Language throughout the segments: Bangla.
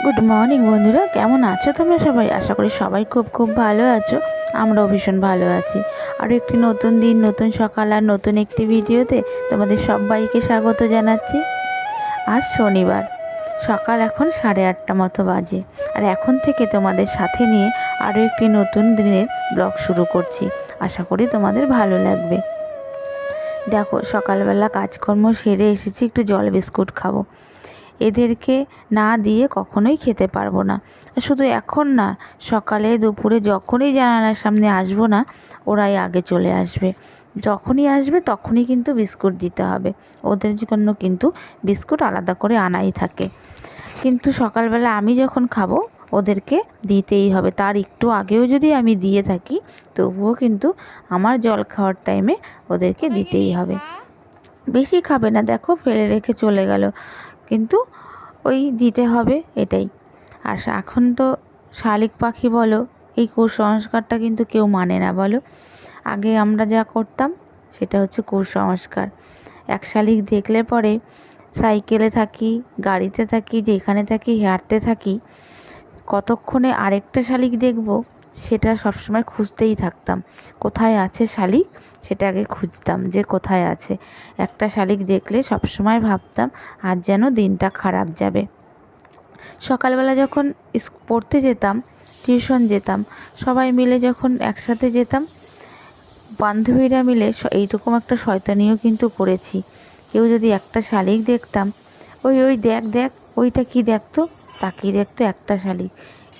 গুড মর্নিং বন্ধুরা, কেমন আছো তোমরা সবাই? আশা করি সবাই খুব খুব ভালো আছো। আমরাও ভীষণ ভালো আছি। আরও একটি নতুন দিন, নতুন সকাল আর নতুন একটি ভিডিওতে তোমাদের সবাইকে স্বাগত জানাচ্ছি। আজ শনিবার, সকাল এখন 8:30 মতো বাজে। আর এখন থেকে তোমাদের সাথে নিয়ে আরও একটি নতুন দিনের ব্লগ শুরু করছি। আশা করি তোমাদের ভালো লাগবে। দেখো, সকালবেলা কাজকর্ম সেরে এসেছি, একটু জল বিস্কুট খাবো। এদেরকে না দিয়ে কখনোই খেতে পারবো না। শুধু এখন না, সকালে দুপুরে যখনই জানালার সামনে আসবো না, ওরাই আগে চলে আসবে। যখনই আসবে তখনই কিন্তু বিস্কুট দিতে হবে। ওদের জন্য কিন্তু বিস্কুট আলাদা করে আনাই থাকে। কিন্তু সকালবেলা আমি যখন খাবো ওদেরকে দিতেই হবে। তার একটু আগেও যদি আমি দিয়ে থাকি তবুও কিন্তু আমার জল খাওয়ার টাইমে ওদেরকে দিতেই হবে। বেশি খাবে না, দেখো ফেলে রেখে চলে গেল, কিন্তু ওই দিতে হবে, এটাই। আর এখন তো শালিক পাখি বলো, এই কুসংস্কারটা কিন্তু কেউ মানে না বলো। আগে আমরা যা করতাম সেটা হচ্ছে কুসংস্কার। এক শালিক দেখলে পরে সাইকেলে থাকি, গাড়িতে থাকি, যেখানে থাকি, হাঁটতে থাকি, কতক্ষণে আরেকটা শালিক দেখব সেটা সবসময় খুঁজতেই থাকতাম। কোথায় আছে শালিক, সেটা আগে খুঁজতাম যে কোথায় আছে। একটা শালিক দেখলে সবসময় ভাবতাম আজ যেন দিনটা খারাপ যাবে। সকালবেলা যখন পড়তে যেতাম, টিউশন যেতাম, সবাই মিলে যখন একসাথে যেতাম, বান্ধবীরা মিলে এইরকম একটা শয়তানিও কিন্তু করেছি। কেউ যদি একটা শালিক দেখতাম, ওই ওই দেখ দেখ, ওইটা কি দেখতো, তাকিয়ে দেখতো একটা শালিক।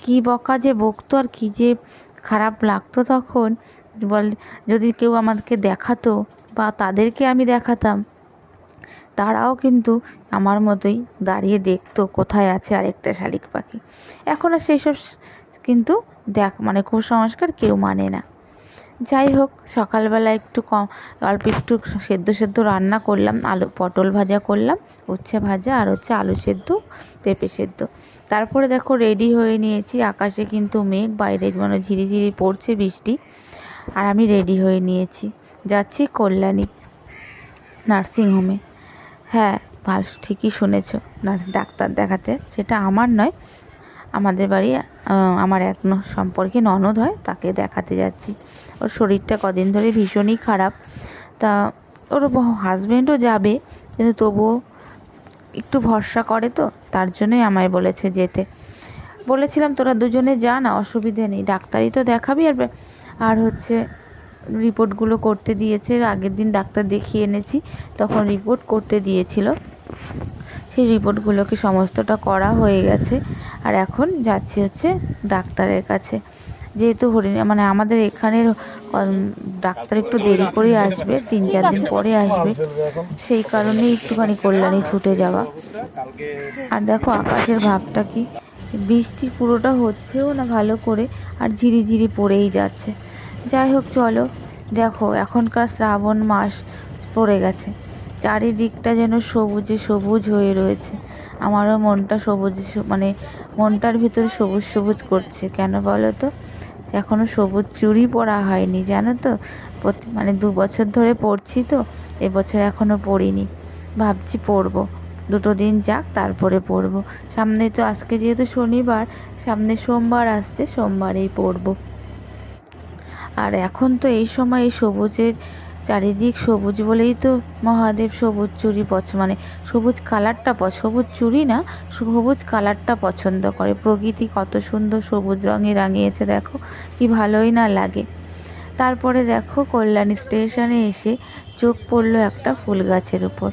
কি বকা যে বকতো আর কি যে খারাপ লাগতো তখন। বল, যদি কেউ আমাকে দেখাতো বা তাদেরকে আমি দেখাতাম, তারাও কিন্তু আমার মতোই দাঁড়িয়ে দেখতো কোথায় আছে আরেকটা শালিক পাখি। এখন আর সেই সব কিন্তু মানে কুসংস্কার কেউ মানে না। যাই হোক, সকালবেলা একটু অল্প একটু সেদ্ধ সেদ্ধ রান্না করলাম, আলু পটল ভাজা করলাম, উচ্ছে ভাজা, আর হচ্ছে আলু সেদ্ধ, পেঁপে সেদ্ধ। তারপরে দেখো রেডি হয়ে নিয়েছি। আকাশে কিন্তু মেঘ, বাইরে মানে ঝিরিঝিরি পড়ছে বৃষ্টি। আর আমি রেডি হয়ে নিয়েছি, যাচ্ছি কল্যাণী নার্সিংহোমে। হ্যাঁ, ভালো, ঠিকই শুনেছো, ডাক্তার দেখাতে। সেটা আমার নয়, আমাদের বাড়ি আমার এক সম্পর্কে ননদ হয়, তাকে দেখাতে যাচ্ছি। ওর শরীরটা কদিন ধরে ভীষণই খারাপ। তা ওর হাজব্যান্ডও যাবে, কিন্তু তবুও একটু ভরসা করে, তো তার জন্যই আমায় বলেছে যেতে। বলেছিলাম তোরা দুজনে যা না, অসুবিধে নেই, ডাক্তারই তো দেখাবি। আর হচ্ছে রিপোর্টগুলো করতে দিয়েছে, আগের দিন ডাক্তার দেখিয়ে এনেছি, তখন রিপোর্ট করতে দিয়েছিল। সেই রিপোর্টগুলোকে সমস্তটা করা হয়ে গেছে। আর এখন যাচ্ছি হচ্ছে ডাক্তারের কাছে। যেহেতু মানে আমাদের এখানের ডাক্তার একটু দেরি করে আসবে, 3-4 দিন পরে আসবে, সেই কারণেই একটুখানি কল্যাণী ছুটে যাওয়া। আর দেখো আকাশের ভাবটা কি, বৃষ্টি পুরোটা হচ্ছেও না ভালো করে, আর ঝিরিঝিরি পড়েই যাচ্ছে। যাই হোক, চলো। দেখো এখনকার শ্রাবণ মাস পড়ে গেছে, চারিদিকটা যেন সবুজে সবুজ হয়ে রয়েছে। আমারও মনটা সবুজ, মানে মনটার ভিতরে সবুজ সবুজ করছে। কেন বলো তো? এখনও সবুজ চুড়ি পরা হয়নি, জানো তো। মানে 2 বছর ধরে পরছি, তো এবছর এখনও পরিনি। ভাবছি পরবো, 2 দিন যাক তারপরে পরবো। সামনে তো, আজকে যেহেতু শনিবার, সামনে সোমবার আসছে, সোমবারেই পরবো। আর এখন তো এই সময় এই সবুজের চারিদিক সবুজ বলেই তো মহাদেব সবুজ চুড়ি মানে সবুজ কালারটা সবুজ চুড়ি না, সবুজ কালারটা পছন্দ করে। প্রকৃতি কত সুন্দর সবুজ রঙে রাঙিয়েছে, দেখো কি ভালোই না লাগে। তারপরে দেখো কল্যাণী স্টেশনে এসে চোখ পড়লো একটা ফুল গাছের উপর।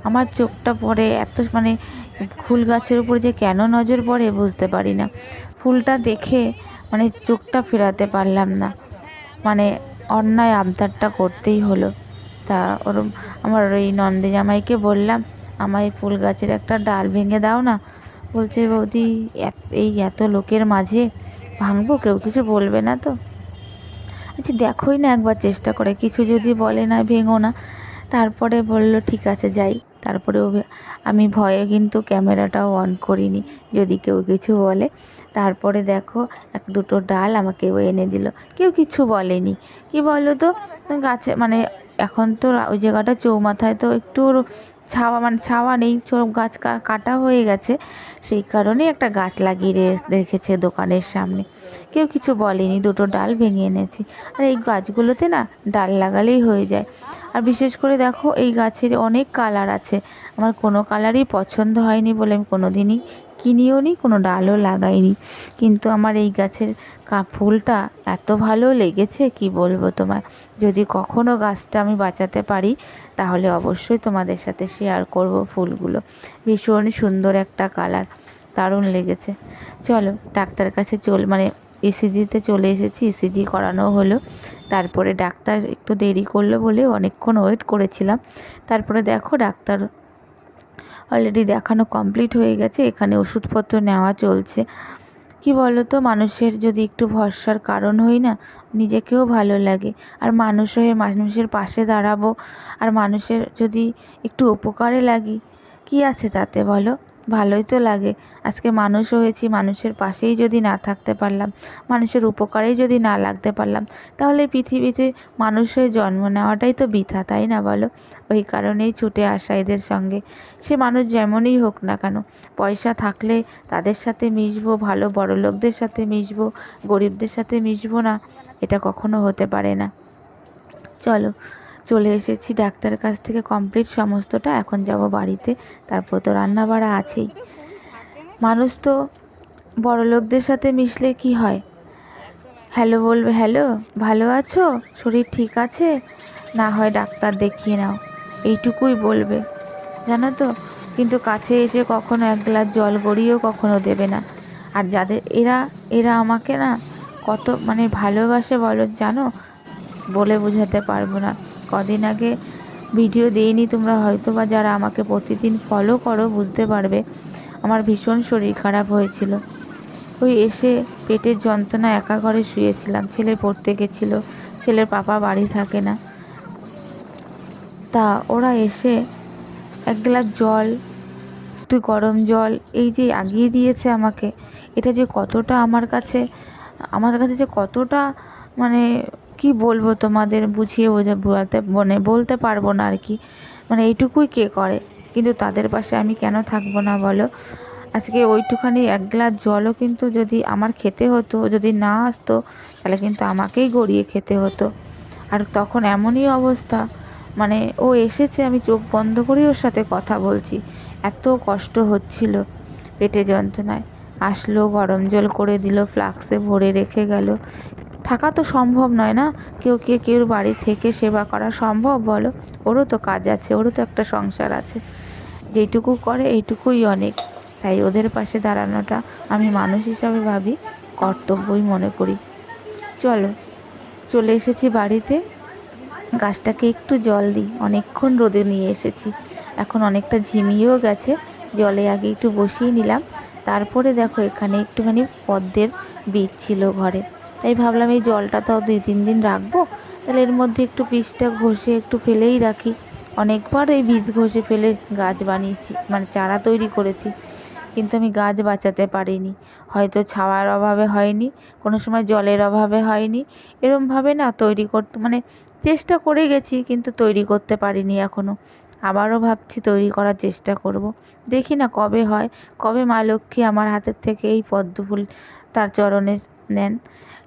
আমার চোখটা পড়ে এত, মানে ফুল গাছের উপর যে কেন নজর পড়ে বুঝতে পারি না। ফুলটা দেখে মানে চোখটা ফেরাতে পারলাম না, মানে অন্যায় আবদারটা করতেই হলো। তা আমার ওই নন্দে জামাইকে বললাম, আমায় ফুল গাছের একটা ডাল ভেঙে দাও না। বলছে, বৌদি এই এত লোকের মাঝে ভাঙবো, কেউ কিছু বলবে না তো? আচ্ছা দেখোই না একবার চেষ্টা করে, কিছু যদি বলে না ভেঙো না। তারপরে বলল ঠিক আছে যাই। তারপরে আমি ভয়ে কিন্তু ক্যামেরাটাও অন করিনি, যদি কেউ কিছু বলে। তারপরে দেখো 1-2 ডাল আমাকে এনে দিল, কেউ কিছু বলেনি। কি বলো তো, গাছে মানে এখন তো ওই জায়গাটা চৌমাথায়, তো একটু ছাওয়া নেই, সব গাছ কাটা হয়ে গেছে। সেই কারণে একটা গাছ লাগিয়ে রেখেছে দোকানের সামনে। কেউ কিছু বলেনি, দুটো ডাল ভেঙে এনেছি। আর এই গাছগুলোতে না ডাল লাগালেই হয়ে যায়। আর বিশেষ করে দেখো এই গাছের অনেক কালার আছে, আমার কোনো কালারই পছন্দ হয়নি বলে আমি কোনো দিনই কিনিও নি, কোনো ডালও লাগাইনি। কিন্তু আমার এই গাছের ফুলটা এত ভালো লেগেছে কি বলবো তোমায়। যদি কখনো গাছটা আমি বাঁচাতে পারি তাহলে অবশ্যই তোমাদের সাথে শেয়ার করব ফুলগুলো। ভীষণ সুন্দর একটা কালার, দারুণ লেগেছে। চলো ডাক্তার কাছে ইসিজিতে চলে এসেছি, ইসিজি করানো হলো। তারপরে ডাক্তার একটু দেরি করলো বলে অনেকক্ষণ ওয়েট করেছিলাম। তারপরে দেখো ডাক্তার অলরেডি দেখানো কমপ্লিট হয়ে গেছে, এখানে ওষুধপত্র নেওয়া চলছে। কি বলো তো, মানুষের যদি একটু ভরসার কারণ হই না, নিজেকেও ভালো লাগে। আর মানুষ হয়ে মানুষের পাশে দাঁড়াবো, আর মানুষের যদি একটু উপকারে লাগি, কি আছে তাতে বলো, ভালোই তো লাগে। আজকে মানুষ হয়েছি, মানুষের পাশেই যদি না থাকতে পারলাম, মানুষের উপকারেই যদি না লাগতে পারলাম, তাহলে পৃথিবীতে মানুষ হয়ে জন্ম নেওয়াটাই তো বৃথা, তাই না বলো। ওই কারণেই ছুটে আসা এদের সঙ্গে। সে মানুষ যেমনই হোক না কেন, পয়সা থাকলে তাদের সাথে মিশবো, ভালো বড়লোকদের সাথে মিশবো, গরিবদের সাথে মিশবো না, এটা কখনো হতে পারে না। চলো চলে এসেছি ডাক্তারের কাছ থেকে, কমপ্লিট সমস্তটা। এখন যাব বাড়িতে, তারপর তো রান্না বাড়া আছেই। মানুষ তো বড়লোকদের সাথে মিশলে কি হয়, হ্যালো বলবে, হ্যালো ভালো আছো, শরীর ঠিক আছে, না হয় ডাক্তার দেখিয়ে নাও, এইটুকুই বলবে, জানো তো। কিন্তু কাছে এসে কখনো এক গ্লাস জল গড়িয়েও কখনো দেবে না। আর যাদের এরা এরা আমাকে না কত ভালোবাসে বলো, জানো, বলে বোঝাতে পারবো না। কদিন আগে ভিডিও দেইনি, তোমরা হয়তো বা যারা আমাকে প্রতিদিন ফলো করো বুঝতে পারবে, আমার ভীষণ শরীর খারাপ হয়েছিল। ওই এসে পেটের যন্ত্রণা, একা ঘরে শুয়েছিলাম, ছেলে পড়তে গেছিলো, ছেলের পাপা বাড়ি থাকে না। তা ওরা এসে এক গ্লাস জল, একটু গরম জল এই যে আগিয়ে দিয়েছে আমাকে, এটা যে কতটা আমার কাছে যে কতটা কি বলবো তোমাদের, বুঝিয়ে বলতে পারবো না আর কি। এইটুকুই কে করে, কিন্তু তাদের পাশে আমি কেন থাকবো না বলো। আজকে ওইটুখানি এক গ্লাস জলও কিন্তু যদি আমার খেতে হতো, যদি না আসতো, তাহলে কিন্তু আমাকেই গড়িয়ে খেতে হতো। আর তখন এমনই অবস্থা, ও এসেছে, আমি চোখ বন্ধ করে ওর সাথে কথা বলছি, এত কষ্ট হচ্ছিল পেটে যন্ত্রণায়। আসলো, গরম জল করে দিল, ফ্লাক্সে ভরে রেখে গেল। থাকা তো সম্ভব নয় না, কেউ বাড়ি থেকে সেবা করা সম্ভব বলো। ওরও তো কাজ আছে, ওরও তো একটা সংসার আছে, যেইটুকু করে এইটুকুই অনেক। তাই ওদের পাশে দাঁড়ানোটা আমি মানুষ হিসাবে ভাবি, কর্তব্যই মনে করি। চলে এসেছি বাড়িতে, গাছটাকে একটু জল দিই, অনেকক্ষণ রোদে নিয়ে এসেছি, এখন অনেকটা ঝিমিয়েও গেছে, জলে আগে একটু বসিয়ে নিলাম। তারপরে দেখো এখানে একটুখানি পদ্মের বীজ ছিল ঘরে, তাই ভাবলাম এই জলটা তো 2-3 দিন রাখবো, তাহলে এর মধ্যে একটু বীজটা ঘষে একটু ফেলেই রাখি। অনেকবার এই বীজ ঘষে ফেলে গাছ বানিয়েছি, চারা তৈরি করেছি, কিন্তু আমি গাছ বাঁচাতে পারিনি। হয়তো ছাওয়ার অভাবে হয়নি, কোনো সময় জলের অভাবে হয়নি, এরমভাবে না তৈরি করতে চেষ্টা করে গেছি, কিন্তু তৈরি করতে পারিনি এখনও। আবারও ভাবছি তৈরি করার চেষ্টা করব, দেখি না কবে হয়, কবে মা লক্ষ্মী আমার হাতের থেকে এই পদ্ম ফুল তার চরণে নেন।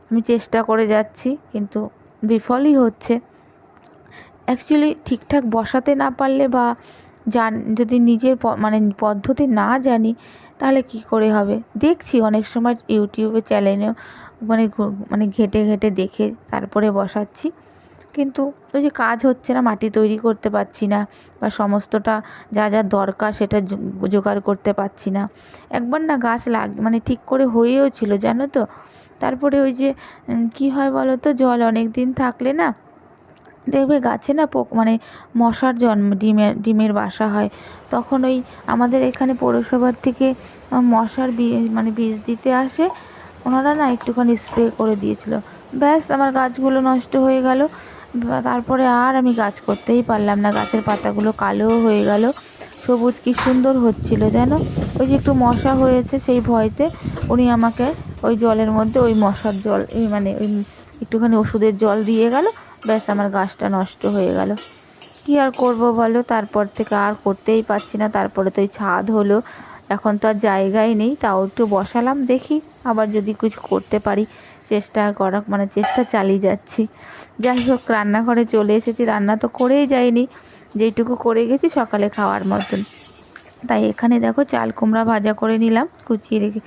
আমি চেষ্টা করে যাচ্ছি, কিন্তু বিফলই হচ্ছে। অ্যাকচুয়ালি ঠিকঠাক বসাতে না পারলে বা যদি নিজের পদ্ধতি না জানি, তাহলে কি করে হবে। দেখছি অনেক সময় ইউটিউবে চ্যানেলেও ঘেঁটে ঘেঁটে দেখে তারপরে বসাচ্ছি, কিন্তু ওই যে কাজ হচ্ছে না, মাটি তৈরি করতে পারছি না, বা সমস্তটা যা যা দরকার সেটা জোগাড় করতে পারছি না। একবার না গাছ ঠিক করে হয়েও ছিল জানো তো। তারপরে ওই যে কি হয় বলো তো, জল অনেক দিন থাকলে না দেখবে গাছে না মশার জন্ম, ডিমের বাসা হয়। তখন ওই আমাদের এখানে পৌরসভার থেকে মশার বীজ দিতে আসে, ওনারা না একটুখানি স্প্রে করে দিয়েছিল, ব্যাস আমার গাছগুলো নষ্ট হয়ে গেল। তারপরে আর আমি গাছ করতেই পারলাম না, গাছের পাতাগুলো কালোও হয়ে গেল, সবুজ কি সুন্দর হচ্ছিল যেন। ওই যে একটু মশা হয়েছে সেই ভয়তে উনি আমাকে ওই জলের মধ্যে ওই মশার জল ওই একটুখানি ওষুধের জল দিয়ে গেল, ব্যাস আমার গাছটা নষ্ট হয়ে গেল। কী আর করবো বলো, তারপর থেকে আর করতেই পারছি না। তারপরে তো এই ছাদ হলো, এখন তো আর জায়গাই নেই, তাও একটু বসালাম, দেখি আবার যদি কিছু করতে পারি। চেষ্টা চালিয়ে যাচ্ছি। যাই হোক, রান্নাঘরে চলে এসেছি, রান্না তো করেই যাইনি, যেইটুকু করে গেছি সকালে খাওয়ার মতন। তাই এখানে দেখো চাল কুমড়া ভাজা করে নিলাম কুচিয়ে রেখে,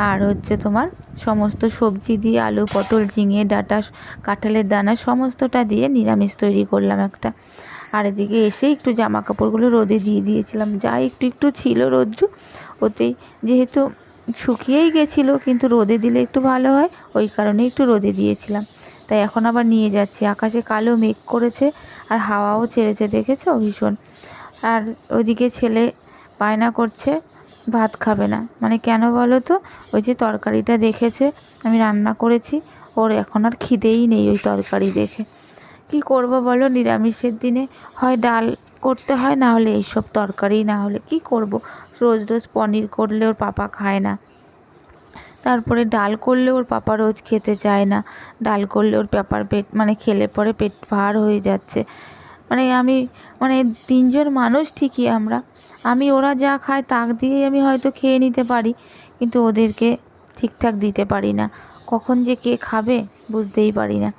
আর হচ্ছে তোমার সমস্ত সবজি দিয়ে আলু পটল ঝিঙে ডাঁটা কাঁঠালের দানা সমস্তটা দিয়ে নিরামিষ তৈরি করলাম একটা। আর এদিকে এসে একটু জামা কাপড়গুলো রোদে দিয়ে দিয়েছিলাম, যা একটু একটু ছিল রোদ্রু, ওতেই যেহেতু শুকিয়েই গেছিলো, কিন্তু রোদে দিলে একটু ভালো হয়, ওই কারণে একটু রোদে দিয়েছিলাম। তাই এখন আবার নিয়ে যাচ্ছি। আকাশে কালো মেঘ করেছে আর হাওয়াও ছেড়েছে, দেখেছো ভীষণ। আর ওইদিকে ছেলে বায়না করছে ভাত খাবে না, মানে কেন বলো তো, ওই যে তরকারিটা দেখেছে আমি রান্না করেছি, ওর এখন আর খিদেই নেই ওই তরকারি দেখে। কি করব বলো, নিরামিষের দিনে হয় ডাল করতে হয়, না হলে এইসব তরকারি, না হলে কি করব। রোজ রোজ পনির করলে ওর পাপা খায় না, তারপরে ডাল করলে ওর পাপা রোজ খেতে চায় না, ডাল করলে ওর পাপার পেট মানে খেলে পরে পেট ভার হয়ে যাচ্ছে। আমি তিনজন মানুষ ঠিকই আমরা, ওরা যা খায় তাক দিয়েই আমি হয়তো খেয়ে নিতে পারি, কিন্তু ওদেরকে ঠিকঠাক দিতে পারি না। কখন যে কে খাবে বুঝতেই পারি না।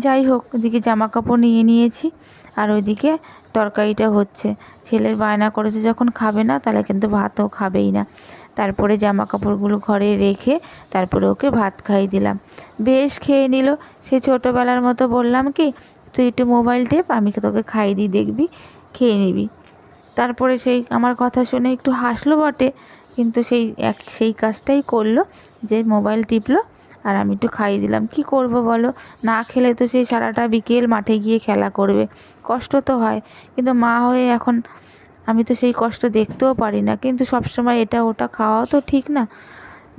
যাই হোক, ওদিকে জামা কাপড় নিয়ে নিয়েছি, আর ওইদিকে তরকারিটা হচ্ছে। ছেলের বায়না করেছে যখন খাবে না, তাহলে কিন্তু ভাতও খাবেই না। তারপরে জামা কাপড়গুলো ঘরে রেখে তারপরে ওকে ভাত খাইয়ে দিলাম। বেশ খেয়ে নিল। সে ছোটোবেলার মতো বললাম কি, তুই একটু মোবাইল টেপ, আমি তোকে খাইয়ে দিই, দেখবি খেয়ে নিবি। তারপরে সেই আমার কথা শুনে একটু হাসলো বটে, কিন্তু সেই কাজটাই করলো, যে মোবাইল টিপলো আর আমি একটু খাইয়ে দিলাম। কি করব বলো, না খেলে তো সেই সারাটা বিকেল মাঠে গিয়ে খেলা করবে, কষ্ট তো হয়। কিন্তু মা হয়ে এখন আমি তো সেই কষ্ট দেখতেও পারি না, কিন্তু সবসময় এটা ওটা খাওয়াও তো ঠিক না।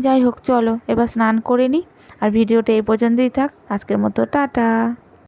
যাই হোক, চলো এবার স্নান করে নিই, আর ভিডিওটা এই পর্যন্তই থাক, আজকের মতো টাটা।